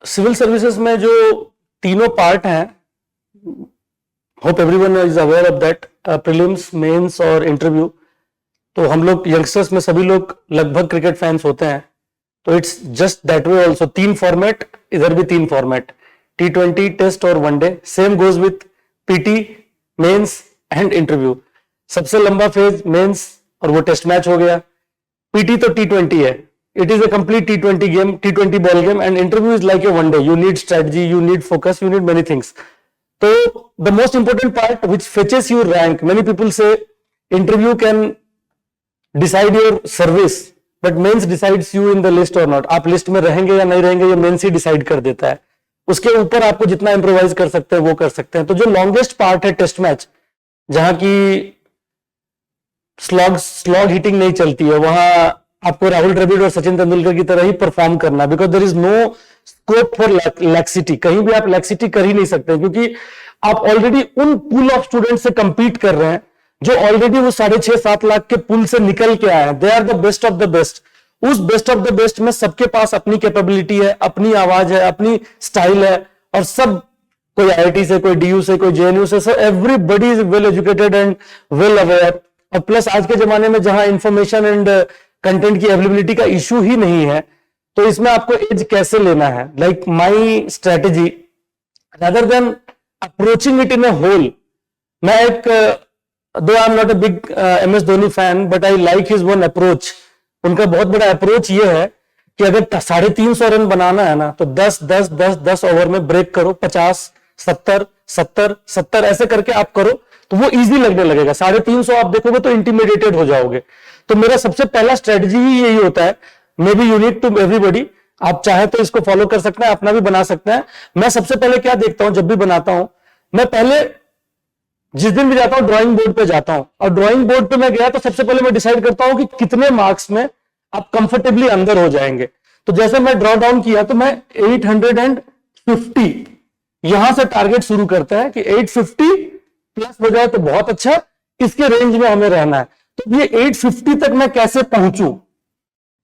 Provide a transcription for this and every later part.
Civil services में जो तीनों पार्ट हैं, hope everyone is aware of that, prelims, mains और इंटरव्यू। तो हम लोग यंगस्टर्स में सभी लोग लगभग क्रिकेट फैंस होते हैं, तो it's just that way also. 3 format, इधर भी 3 फॉर्मेट, T20, टेस्ट और one day. Same goes with PT, mains and interview. सबसे लंबा फेज मेंस और वो टेस्ट मैच हो गया। पीटी तो T20 है, it is a complete T20 game, T20 ball game, and interview is like a one day. You need strategy, you need focus, you need many things. So the most important part which fetches your rank, many people say interview can decide your service, but mains decides you in the list or not. आप list में रहेंगे या नहीं रहेंगे ये mains ही decide कर देता है। उसके ऊपर आपको जितना इम्प्रोवाइज कर सकते हैं वो कर सकते हैं। तो जो लॉन्गेस्ट पार्ट है टेस्ट मैच, जहां की स्लॉग हिटिंग नहीं चलती है, वहां आपको राहुल द्रविड़ और सचिन तेंदुलकर की तरह ही परफॉर्म करना, because there is no scope for laxity. कहीं भी आप लैक्सिटी कर ही नहीं सकते, क्योंकि आप ऑलरेडी उन पूल ऑफ स्टूडेंट से कंपीट कर रहे हैं जो ऑलरेडी वो 6.5-7 लाख के पुल से निकल के आए हैं। They are the best of the best. उस बेस्ट ऑफ द बेस्ट में सबके पास अपनी कैपेबिलिटी है, अपनी आवाज है, अपनी स्टाइल है, और सब, कोई IIT से, कोई DU से, कोई JNU से, everybody is well educated and well aware. और प्लस आज के जमाने में जहां इंफॉर्मेशन एंड कंटेंट की अवेलेबिलिटी का इशू ही नहीं है, तो इसमें आपको एज कैसे लेना है। Like my strategy, rather than approaching it in a whole, मैं एक, दो I am not a big MS Dhoni fan, but I like his one approach. उनका बहुत बड़ा अप्रोच ये है कि अगर 350 रन बनाना है ना, तो 10 ओवर में ब्रेक करो, 50, 70 ऐसे करके आप करो, तो वो इजी लगने लगेगा। 350 आप देखोगे तो इंटिमिडेटेड हो जाओगे। तो मेरा सबसे पहला स्ट्रेटजी ही यही होता है। Maybe unique to everybody, आप चाहे तो इसको फॉलो कर सकते हैं, अपना भी बना सकते हैं। मैं सबसे पहले क्या देखता हूं जब भी बनाता हूं, मैं पहले जिस दिन भी जाता हूं ड्राइंग बोर्ड पे जाता हूं, और ड्राइंग बोर्ड पे मैं गया तो सबसे पहले मैं डिसाइड करता हूं कि कितने मार्क्स में आप कंफर्टेबली अंदर हो जाएंगे। तो जैसे मैं ड्रॉ डाउन किया तो मैं 850 यहां से टारगेट शुरू करता है कि 850 प्लस हो जाए तो बहुत अच्छा, इसके रेंज में हमें रहना है। तो ये 850 तक मैं कैसे पहुंचूं,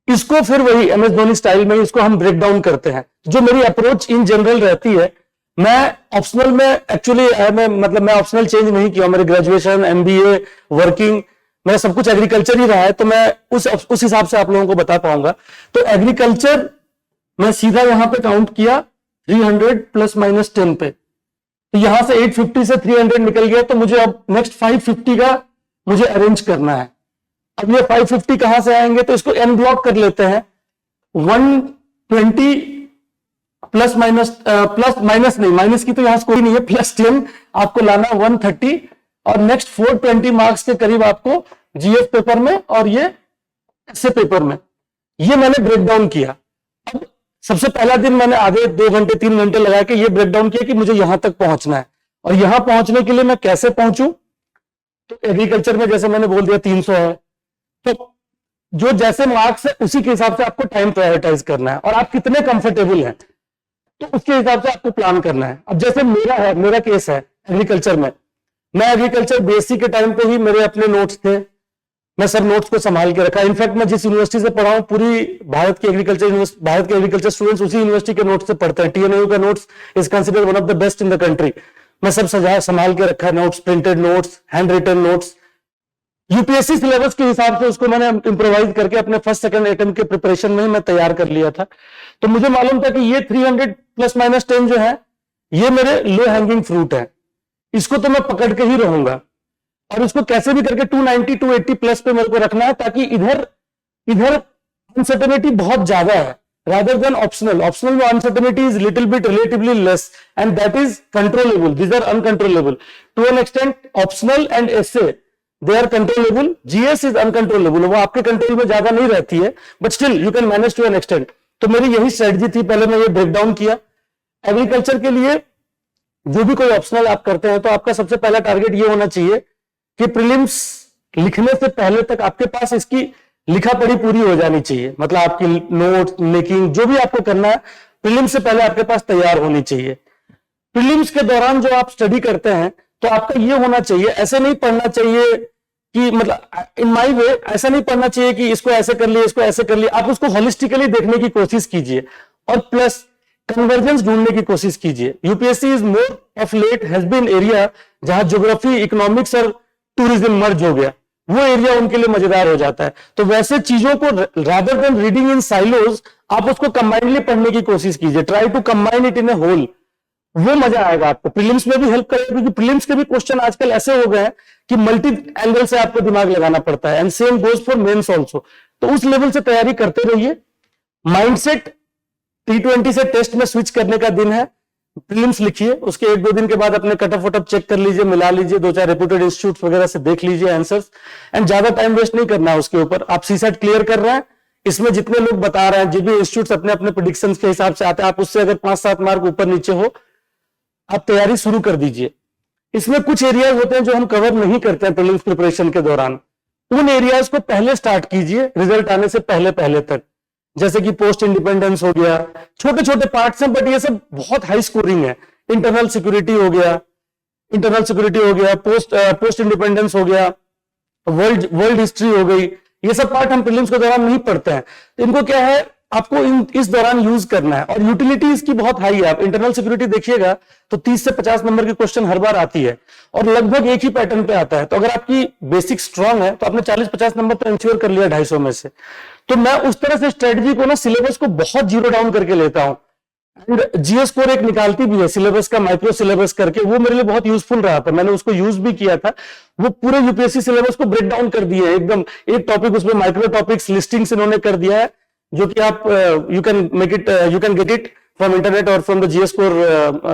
इसको फिर वही MS धोनी स्टाइल में इसको हम ब्रेक डाउन करते हैं। जो मेरी अप्रोच इन जनरल रहती है, मैं ऑप्शनल में एक्चुअली मैं ऑप्शनल चेंज नहीं किया। मेरे ग्रेजुएशन, MBA, वर्किंग, मेरा सब कुछ एग्रीकल्चर ही रहा है, तो मैं उस हिसाब से आप लोगों को बता पाऊंगा। तो एग्रीकल्चर मैं सीधा यहां पे काउंट किया 300 प्लस माइनस 10 पे, तो यहां से 850 से 300 निकल गया। तो मुझे अब नेक्स्ट 550 का मुझे अरेंज करना है। अब ये 550 कहां से आएंगे, तो इसको n ब्लॉक कर लेते हैं। 120 प्लस माइनस नहीं, माइनस की तो यहां से कोई नहीं है, प्लस 10 आपको लाना 130, और नेक्स्ट 420 मार्क्स के करीब आपको GS पेपर में और ये ऐसे पेपर में। ये मैंने ब्रेक डाउन किया। अब सबसे पहला दिन मैंने आधे 2 घंटे 3 घंटे लगा के ये ब्रेक डाउन किया कि मुझे यहां तक पहुंचना है, और यहां पहुंचने के लिए मैं कैसे पहुंचूं। तो एग्रीकल्चर में जैसे मैंने बोल दिया 300 है, तो जो जैसे मार्क्स है उसी के हिसाब से आपको टाइम प्रायोरिटाइज करना है, और आप कितने कंफर्टेबल हैं तो उसके हिसाब से आपको प्लान करना है। अब जैसे मेरा केस है एग्रीकल्चर में, मैं एग्रीकल्चर BSc के टाइम पे ही मेरे अपने नोट्स थे, मैं सब नोट्स को संभाल के रखा। इनफैक्ट मैं जिस यूनिवर्सिटी से पढ़ा हूं, पूरी भारत के एग्रीकल्चर स्टूडेंट्स उसी यूनिवर्सिटी के नोट्स से पढ़ते हैं। TNU का notes is considered one of the best in the country. मैं सब संभाल के रखा है, notes, printed notes, hand written notes. UPSC syllabus के हिसाब से उसको मैंने इम्प्रोवाइज करके अपने फर्स्ट सेकंड अटेम्प्ट के प्रिपरेशन में ही मैं तैयार कर लिया था। तो मुझे मालूम था कि ये 300 प्लस माइनस 10 जो है, ये मेरे लो हैंगिंग फ्रूट है, इसको तो मैं पकड़ के ही रहूंगा, और इसको कैसे भी करके 290 280 प्लस पे मेरे को रखना है, ताकि इधर अनसर्टेनिटी बहुत ज्यादा है rather than optional में uncertainty is little bit relatively less, and that is controllable. These are uncontrollable to an extent. Optional and essay, they are controllable. GS is uncontrollable, वो आपके कंट्रोल में ज्यादा नहीं रहती है, but still you can manage to an extent. तो मेरी यही स्ट्रेटजी थी। पहले मैं ये ब्रेक डाउन किया। एग्रीकल्चर के लिए जो भी कोई ऑप्शनल आप करते हैं, तो आपका सबसे पहला टारगेट ये होना चाहिए कि प्रीलिम्स लिखने से पहले तक आपके पास इसकी लिखा पढ़ी पूरी हो जानी चाहिए। मतलब आपकी नोट मेकिंग जो भी आपको करना है, प्रीलिम्स से पहले आपके पास तैयार होनी चाहिए। प्रीलिम्स के दौरान जो आप स्टडी करते हैं, तो आपका ये होना चाहिए, ऐसे नहीं पढ़ना चाहिए कि मतलब इन माय वे ऐसा नहीं पढ़ना चाहिए कि इसको ऐसे कर लिए, इसको ऐसे कर लिए। आप उसको होलिस्टिकली देखने की कोशिश कीजिए, और प्लस कन्वर्जेंस ढूंढने की कोशिश कीजिए। UPSC is more of late has been area जहां ज्योग्राफी, इकोनॉमिक्स और टूरिज्म मर्ज हो गया, वो एरिया उनके लिए मजेदार हो जाता है। तो वैसे चीजों को rather than reading in silos, आप उसको कंबाइनली पढ़ने की कोशिश कीजिए। Try to combine it in a whole, वो मजा आएगा आपको। प्रीलिम्स में भी हेल्प करेगा, क्योंकि प्रीलिम्स के भी क्वेश्चन आजकल ऐसे हो गए हैं कि मल्टी एंगल से आपको दिमाग लगाना पड़ता है, and same goes for mains also. तो उस लेवल से तैयारी करते रहिए। माइंडसेट T20 से टेस्ट में स्विच करने का दिन है। प्रीलिम्स लिखिए, उसके 1-2 दिन के बाद अपने कटअप वटअप चेक कर लीजिए, मिला लीजिए, 2-4 रेप्यूटेड इंस्टीट्यूट वगैरह से देख लीजिए आंसर्स, एंड ज्यादा टाइम वेस्ट नहीं करना है उसके ऊपर। आप सीसेट क्लियर कर रहे हैं, इसमें जितने लोग बता रहे हैं, जो भी इंस्टीट्यूट अपने अपने प्रेडिक्शंस के हिसाब से आते हैं, आप उससे अगर 5-7 मार्क ऊपर नीचे हो, आप तैयारी शुरू कर दीजिए। इसमें कुछ एरियाज होते हैं जो हम कवर नहीं करते हैं प्रीलिम्स प्रिपरेशन के दौरान, उन एरियाज को पहले स्टार्ट कीजिए रिजल्ट आने से पहले पहले तक। जैसे कि पोस्ट इंडिपेंडेंस हो गया, छोटे छोटे पार्ट्स हैं बट ये सब बहुत हाई स्कोरिंग है। इंटरनल सिक्योरिटी हो गया, पोस्ट इंडिपेंडेंस हो गया, वर्ल्ड हिस्ट्री हो गई, ये सब पार्ट हम प्रीलिम्स के दौरान नहीं पढ़ते हैं। तो इनको क्या है, आपको इस दौरान यूज करना है। और यूटिलिटी इसकी बहुत हाई है। आप इंटरनल सिक्योरिटी देखिएगा तो 30 से 50 नंबर की क्वेश्चन हर बार आती है और लगभग एक ही पैटर्न पे आता है। तो अगर आपकी बेसिक स्ट्रांग है तो आपने 40-50 नंबर तो इंश्योर कर लिया 250 में से। तो मैं उस तरह से स्ट्रेटजी को ना, सिलेबस को बहुत जीरो डाउन करके लेता हूं। जीएस स्कोर एक निकालती भी है सिलेबस का, माइक्रो सिलेबस करके, वो मेरे लिए बहुत यूजफुल रहा था, मैंने उसको यूज भी किया था। वो पूरे यूपीएससी सिलेबस को ब्रेक डाउन कर दिया है एकदम, एक टॉपिक उसमें माइक्रो टॉपिक्स लिस्टिंग्स इन्होंने कर दिया है, जो कि आप you can get it from internet और from the GS score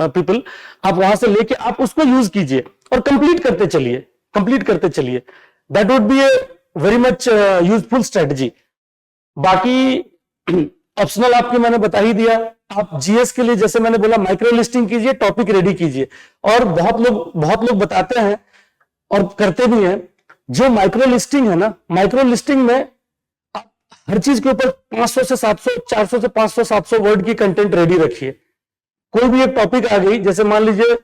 people. आप वहां से लेके आप उसको यूज कीजिए और कंप्लीट करते चलिए। That would be a very much useful strategy. बाकी ऑप्शनल आपके मैंने बता ही दिया। आप जीएस के लिए जैसे मैंने बोला, माइक्रो लिस्टिंग कीजिए, टॉपिक रेडी कीजिए। और बहुत लोग बताते हैं और करते भी हैं, जो माइक्रो लिस्टिंग है ना, माइक्रो लिस्टिंग में आप हर चीज के ऊपर 500 से 700, 400 से 500, 700 वर्ड की कंटेंट रेडी रखिए। कोई भी एक टॉपिक आ गई, जैसे मान लीजिए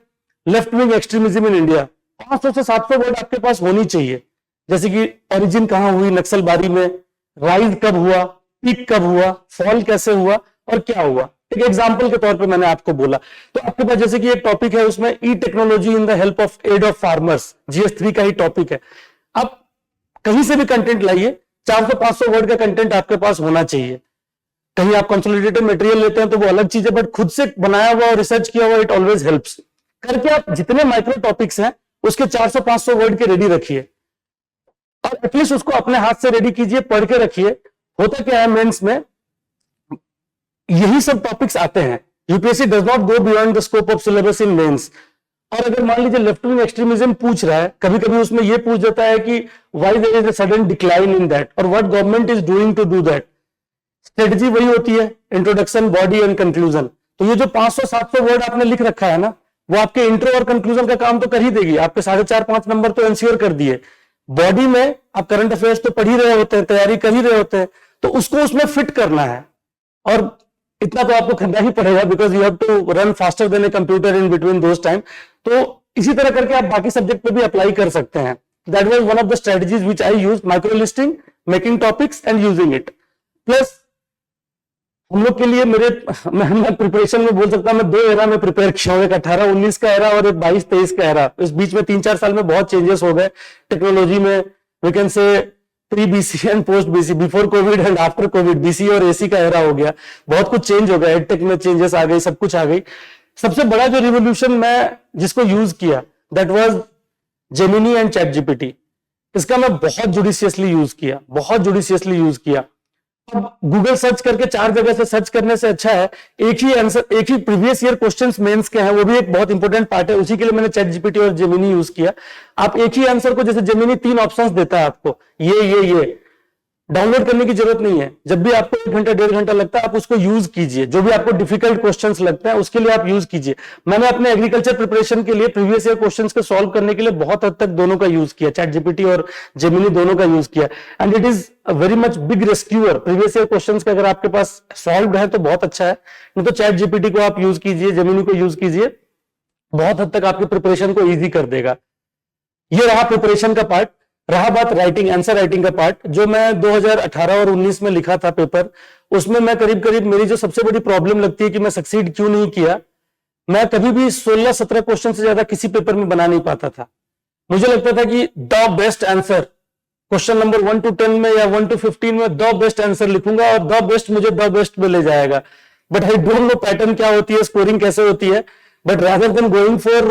left wing extremism in India, 500 से 700 वर्ड आपके पास होनी चाहिए। जैसे कि ओरिजिन कहां हुई नक्सलबारी में, राइज कब हुआ, पीक कब हुआ, फॉल कैसे हुआ और क्या हुआ, एक एग्जांपल के तौर पे मैंने आपको बोला। तो आपके पास जैसे कि एक टॉपिक है, उसमें e technology in the help of aid of farmers, GS3 का ही टॉपिक है। आप कहीं से भी कंटेंट लाइए, 400-500 वर्ड का कंटेंट आपके पास होना चाहिए। कहीं आप कंसोलिडेटेड मटेरियल लेते हैं तो वो अलग चीज है, बट खुद से बनाया हुआ और रिसर्च किया हुआ इट ऑलवेज हेल्प्स। करके आप जितने माइक्रो टॉपिक्स हैं उसके 400-500 वर्ड के रेडी रखिए और एटलीस्ट उसको अपने हाथ से रेडी कीजिए, पढ़ के रखिए। होता क्या है, मेंस में यही सब टॉपिक्स आते हैं। UPSC does not go beyond the scope of syllabus in mains. और अगर मान लीजिए लेफ्ट विंग एक्सट्रीमिज्म पूछ रहा है, कभी कभी उसमें यह पूछ देता है कि why there is a sudden decline in that और what government is doing to do that. Strategy वही होती है, इंट्रोडक्शन, बॉडी एंड कंक्लूजन। तो ये जो 500-700 वर्ड आपने लिख रखा है ना, वो आपके इंट्रो और कंक्लूजन का काम तो कर ही देगी। आपके 4.5-5 नंबर तो इंश्योर कर दिए। बॉडी में आप करंट अफेयर्स तो पढ़ ही रहे होते हैं, तैयारी कर ही रहे होते हैं, तो उसको उसमें फिट करना है। और इतना तो आपको करना ही पड़ेगा, because you have to run faster than a computer in between those time. तो इसी तरह करके आप बाकी सब्जेक्ट पे भी अप्लाई कर सकते हैं। That was one of the strategies which I used, micro listing, making topics and using it. Plus हम लोग के लिए मैं प्रिपरेशन में बोल सकता हूं, मैं 2 एरा में प्रिपेयर किया हूं, एक 18-19 का एरा और एक 22-23 का एरा। इस बीच में 3-4 साल में बहुत चेंजेस हो गए टेक्नोलॉजी में। We can say pre BC and post BC, before Covid and after Covid, BC और एसी का एरा हो गया। बहुत कुछ चेंज हो गया, एडटेक में चेंजेस आ गई, सब कुछ आ गई। सबसे बड़ा जो रिवोल्यूशन मैं जिसको यूज किया, that was Gemini and chat GPT. इसका मैं बहुत जुडिशियसली यूज किया। अब गूगल सर्च करके 4 जगह से सर्च करने से अच्छा है एक ही आंसर, एक ही प्रीवियस ईयर क्वेश्चंस मेंस के हैं, वो भी एक बहुत इंपॉर्टेंट पार्ट है। उसी के लिए मैंने चैट जीपीटी और जेमिनी यूज किया। आप एक ही आंसर को, जैसे जेमिनी 3 ऑप्शंस देता है आपको, ये डाउनलोड करने की जरूरत नहीं है। जब भी आपको 1 घंटा 1.5 घंटा लगता है, आप उसको यूज कीजिए। जो भी आपको डिफिकल्ट क्वेश्चंस लगते हैं उसके लिए आप यूज कीजिए। मैंने अपने एग्रीकल्चर प्रिपरेशन के लिए प्रीवियस ईयर क्वेश्चंस को सॉल्व करने के लिए बहुत हद तक दोनों का यूज किया, चैट जीपीटी और जेमिनी दोनों का यूज किया। And it is very much big rescuer. Previous year questions का अगर आपके पास सॉल्व है तो बहुत अच्छा है, नहीं तो चैट जीपीटी को आप यूज कीजिए, जेमिनी को यूज कीजिए, बहुत हद तक आपकी प्रिपरेशन को ईजी कर देगा। ये रहा प्रिपरेशन का पार्ट। रहा बात राइटिंग, आंसर राइटिंग का पार्ट, जो मैं 2018 और 19 में लिखा था पेपर, उसमें मैं करीब करीब, मेरी जो सबसे बड़ी प्रॉब्लम लगती है कि मैं सक्सीड क्यों नहीं किया, मैं कभी भी 16-17 क्वेश्चन से ज्यादा किसी पेपर में बना नहीं पाता था। मुझे लगता था कि the best answer question number 1 to 10 में या 1 to 15 में द बेस्ट आंसर लिखूंगा और द बेस्ट मुझे द बेस्ट में ले जाएगा। But I don't know pattern क्या होती है, स्कोरिंग कैसे होती है, but rather than going for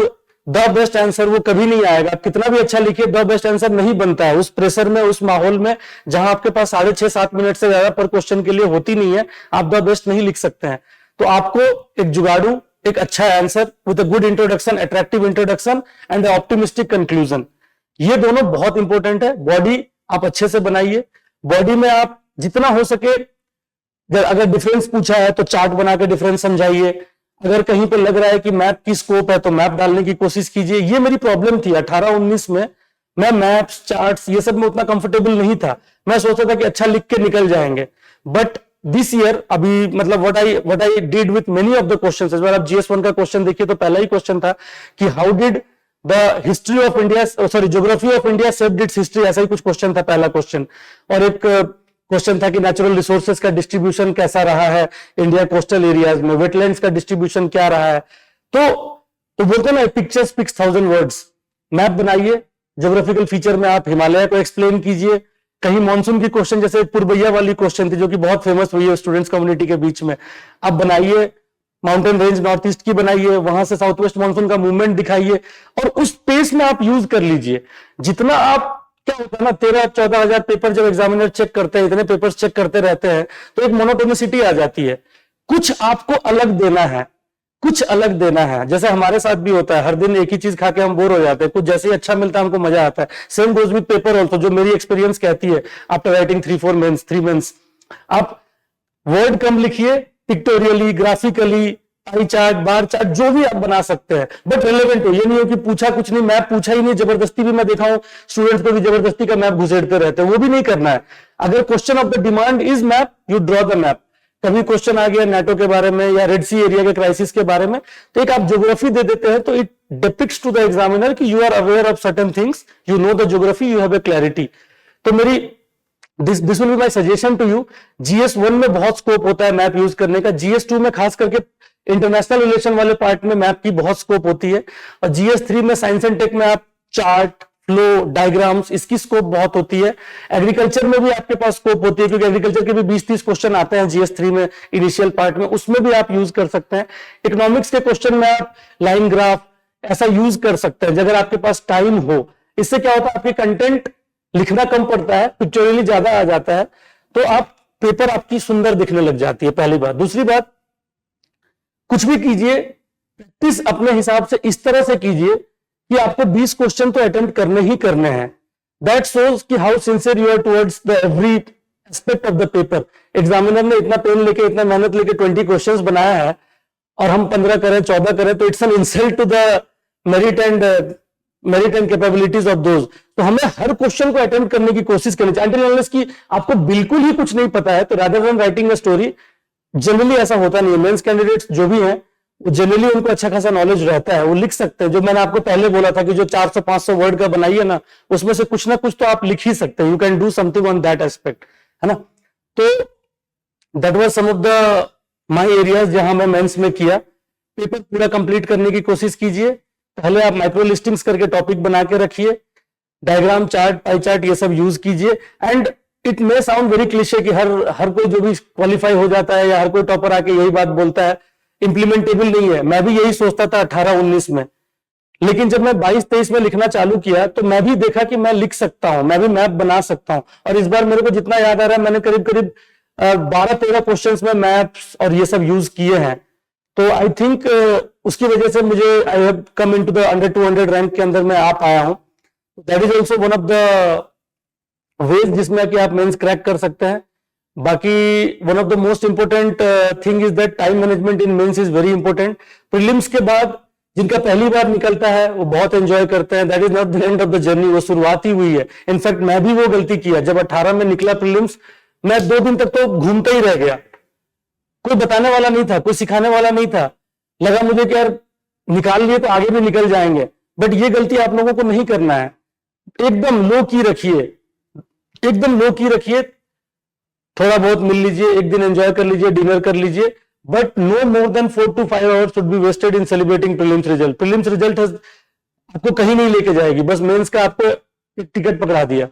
the best answer, वो कभी नहीं आएगा। आप कितना भी अच्छा लिखिए, द बेस्ट आंसर नहीं बनता है उस प्रेशर में, उस माहौल में, जहां आपके पास 6.5-7 मिनट से ज्यादा पर क्वेश्चन के लिए होती नहीं है, आप द बेस्ट नहीं लिख सकते हैं। तो आपको एक जुगाड़ू, एक अच्छा answer with a good introduction, attractive introduction and optimistic conclusion, ये दोनों बहुत इंपॉर्टेंट है। बॉडी आप अच्छे से बनाइए, बॉडी में आप जितना हो सके, अगर डिफरेंस पूछा है तो चार्ट बना के डिफरेंस समझाइए, अगर कहीं पे लग रहा है कि मैप की स्कोप है तो मैप डालने की कोशिश कीजिए। ये मेरी प्रॉब्लम थी 18-19 में, मैं मैप्स, चार्ट्स, ये सब में उतना कंफर्टेबल नहीं था। मैं सोचता था कि अच्छा लिख के निकल जाएंगे, बट दिस ईयर, अभी मतलब what I did with many of the questions, इस बार आप GS1 का क्वेश्चन देखिए तो पहला ही क्वेश्चन था कि how did the history of India, sorry geography of India shaped it's history, ऐसा ही कुछ क्वेश्चन था पहला क्वेश्चन। और एक क्वेश्चन था कि नेचुरल रिसोर्सेज का डिस्ट्रीब्यूशन कैसा रहा है इंडिया कोस्टल एरियाज में, वेटलैंड्स का डिस्ट्रीब्यूशन क्या रहा है। तो बोलते हैं ना, पिक्चर स्पीक्स 1000 वर्ड्स। मैप बनाइए, ज्योग्राफिकल फीचर में आप हिमालय को एक्सप्लेन कीजिए, कहीं मानसून की क्वेश्चन, जैसे पुरबैया वाली क्वेश्चन थी जो कि बहुत फेमस हुई है स्टूडेंट्स कम्युनिटी के बीच में, आप बनाइए। माउंटेन रेंज नॉर्थ ईस्ट की बनाइए, वहां से साउथ वेस्ट मानसून का मूवमेंट दिखाइए, और उस पेस में आप यूज कर लीजिए। जितना आप, क्या होता है ना, 13-14 हजार पेपर जब एग्जामिनर चेक करते हैं, इतने पेपर्स चेक करते रहते हैं, तो एक मोनोटोनिसिटी आ जाती है। कुछ आपको अलग देना है, कुछ अलग देना है। जैसे हमारे साथ भी होता है, हर दिन एक ही चीज खा के हम बोर हो जाते हैं, कुछ जैसे ही अच्छा मिलता है हमको मजा आता है। Same goes with paper also, जो मेरी एक्सपीरियंस कहती है आफ्टर राइटिंग 3 मेंस, आप वर्ड कम लिखिए, पिक्टोरियली, ग्राफिकली, आई चार्ट, बार चार्ट, जो भी आप बना सकते हैं, बट रिलेवेंट हो। ये नहीं हो कि पूछा कुछ नहीं, मैप पूछा ही नहीं, जबरदस्ती भी मैं देखा हूं स्टूडेंट्स को भी जबरदस्ती का मैप घुसेड़ते रहते हैं, वो भी नहीं करना है। अगर question of the demand is map, you draw the map. कभी क्वेश्चन आ गया नाटो के बारे में या रेड सी एरिया के क्राइसिस के बारे में, तो एक आप ज्योग्राफी दे देते हैं, तो it depicts to the examiner कि you are aware of certain things, you know the geography, you have a clarity. तो मेरी this will be my suggestion to you. GS1 में बहुत स्कोप होता है मैप यूज करने का, GS2 में खास करके इंटरनेशनल रिलेशन वाले पार्ट में मैप की बहुत स्कोप होती है, और GS3 में साइंस एंड टेक में आप चार्ट, फ्लो, डायग्राम्स, इसकी स्कोप बहुत होती है। एग्रीकल्चर में भी आपके पास स्कोप होती है, क्योंकि एग्रीकल्चर के भी 20-30 क्वेश्चन आते हैं GS3 में इनिशियल पार्ट में, उसमें भी आप यूज कर सकते हैं। इकोनॉमिक्स के क्वेश्चन में आप लाइन ग्राफ ऐसा यूज कर सकते हैं अगर आपके पास टाइम हो। इससे क्या होता है, आपके कंटेंट लिखना कम पड़ता है, पिक्चोरियली ज्यादा आ जाता है, तो आप पेपर आपकी सुंदर दिखने लग जाती है, पहली बात। दूसरी बात, कुछ भी कीजिए, प्रैक्टिस अपने हिसाब से इस तरह से कीजिए कि आपको 20 क्वेश्चन तो अटेम्प्ट करने ही करने हैं। दैट शोज कि how sincere you are towards the every aspect of the paper. Examiner ने इतना पेन लेके, इतना मेहनत लेके 20 क्वेश्चंस बनाया है, और हम 15 करें, 14 करें, तो it's an insult to the merit and capabilities of those. तो हमें हर क्वेश्चन को अटेम्प्ट करने की कोशिश करनी चाहिए, अनटिल अनलेस कि आपको बिल्कुल ही कुछ नहीं पता है। तो rather than writing a story, generally ऐसा होता नहीं है, मेंस कैंडिडेट्स जो भी हैं, जनरली उनको अच्छा खासा नॉलेज रहता है, वो लिख सकते हैं। जो मैंने आपको पहले बोला था कि जो 400-500 वर्ड का बनाइए ना, उसमें से कुछ ना कुछ तो आप लिख ही सकते हैं। You can do something on that aspect, है ना। तो that was some of the my areas जहां मैं मेंस में किया। पेपर पूरा कंप्लीट करने की कोशिश कीजिए। पहले आप माइक्रो लिस्टिंग्स करके टॉपिक बना के रखिए, डायग्राम, चार्ट, पाई चार्ट, ये सब यूज कीजिए। And it may sound very cliché कि हर कोई जो भी क्वालिफाई हो जाता है या हर कोई टॉपर आके यही बात बोलता है, इंप्लीमेंटेबल नहीं है। मैं भी यही सोचता था 18-19 में, लेकिन जब मैं 22-23 में लिखना चालू किया तो मैं भी देखा कि मैं लिख सकता हूं, मैं भी मैप बना सकता हूं। और इस बार मेरे को जितना याद आ रहा है, मैंने करीब करीब 12-13 क्वेश्चंस में मैप्स और ये सब यूज किए हैं। तो आई थिंक उसकी वजह से मुझे I have come into the under 200 rank के अंदर मैं आ पाया हूं। That is also one of the ways जिसमें कि आप मेंस क्रैक कर सकते हैं। बाकी one of the most important thing is that time management in mains is very important. Prelims के बाद जिनका पहली बार निकलता है वो बहुत एंजॉय करते हैं, that is not the end of the journey, वो शुरुआत ही हुई है। इनफैक्ट मैं भी वो गलती किया, जब 18 में निकला प्रीलिम्स, मैं 2 दिन तक तो घूमता ही रह गया, कोई बताने वाला नहीं था, कोई सिखाने वाला नहीं था। लगा मुझे कि यार निकाल लिए तो आगे भी निकल जाएंगे, बट ये गलती आप लोगों को नहीं करना है। एकदम लो की रखिए, एकदम लो की रखिए, थोड़ा बहुत मिल लीजिए, एक दिन एंजॉय कर लीजिए, डिनर कर लीजिए, but no more than 4 to 5 hours should be wasted in celebrating prelims result. Prelims result आपको कहीं नहीं लेके जाएगी, बस मेंस का आपको एक टिकट पकड़ा दिया,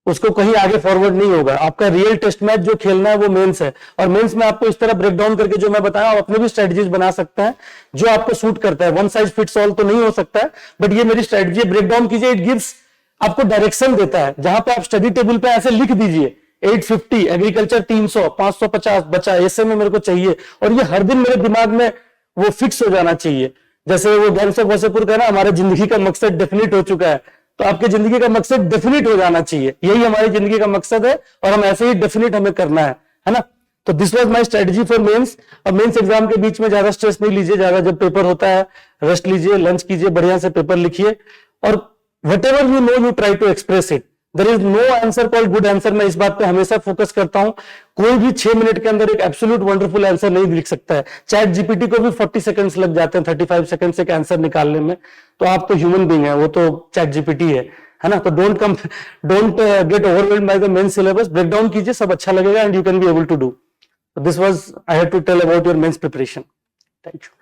उसको कहीं आगे फॉरवर्ड नहीं होगा। आपका रियल टेस्ट मैच जो खेलना है वो मेंस है, और मेंस में आपको इस तरह ब्रेक डाउन करके जो मैं बताया, आप अपने भी स्ट्रेटजीज बना सकते हैं जो आपको सूट करता है। वन साइज फिट्स ऑल तो नहीं हो सकता है, बट ये मेरी स्ट्रेटजी है, ब्रेक डाउन कीजिए, इट गिव्स आपको डायरेक्शन देता है। जहां पे आप स्टडी टेबल पे ऐसे लिख दीजिए 850, एग्रीकल्चर 300, 550 बचा, ऐसे में मेरे को चाहिए, और ये हर दिन मेरे दिमाग में वो फिक्स हो जाना चाहिए। जैसे वो ज्ञान से वसेपुर का ना, हमारे जिंदगी का मकसद डेफिनिट हो चुका है, तो आपकी जिंदगी का मकसद डेफिनिट हो जाना चाहिए। यही हमारी जिंदगी का मकसद है, और हम ऐसे ही डेफिनिट हमें करना है ना। तो this was my strategy for mains. और मेंस एग्जाम के बीच में ज्यादा स्ट्रेस नहीं लीजिए, ज्यादा जब पेपर होता है रेस्ट लीजिए, लंच कीजिए, बढ़िया से पेपर लिखिए, और whatever you know you try to express it. There is no answer called good answer। मैं इस बात पे हमेशा फोकस करता हूं, कोई भी 6 मिनट के अंदर एक एब्सोल्यूट वंडरफुल आंसर नहीं लिख सकता है। चैट जीपीटी को भी 40 सेकंड्स लग जाते हैं, 35 सेकंड से एक आंसर निकालने में, तो आप तो ह्यूमन बीइंग है, वो तो चैट जीपीटी है ना। तो don't get overwhelmed by the main syllabus, break down कीजिए, सब अच्छा लगेगा, and you can be able to do. This was I had to tell about your mains preparation. Thank you.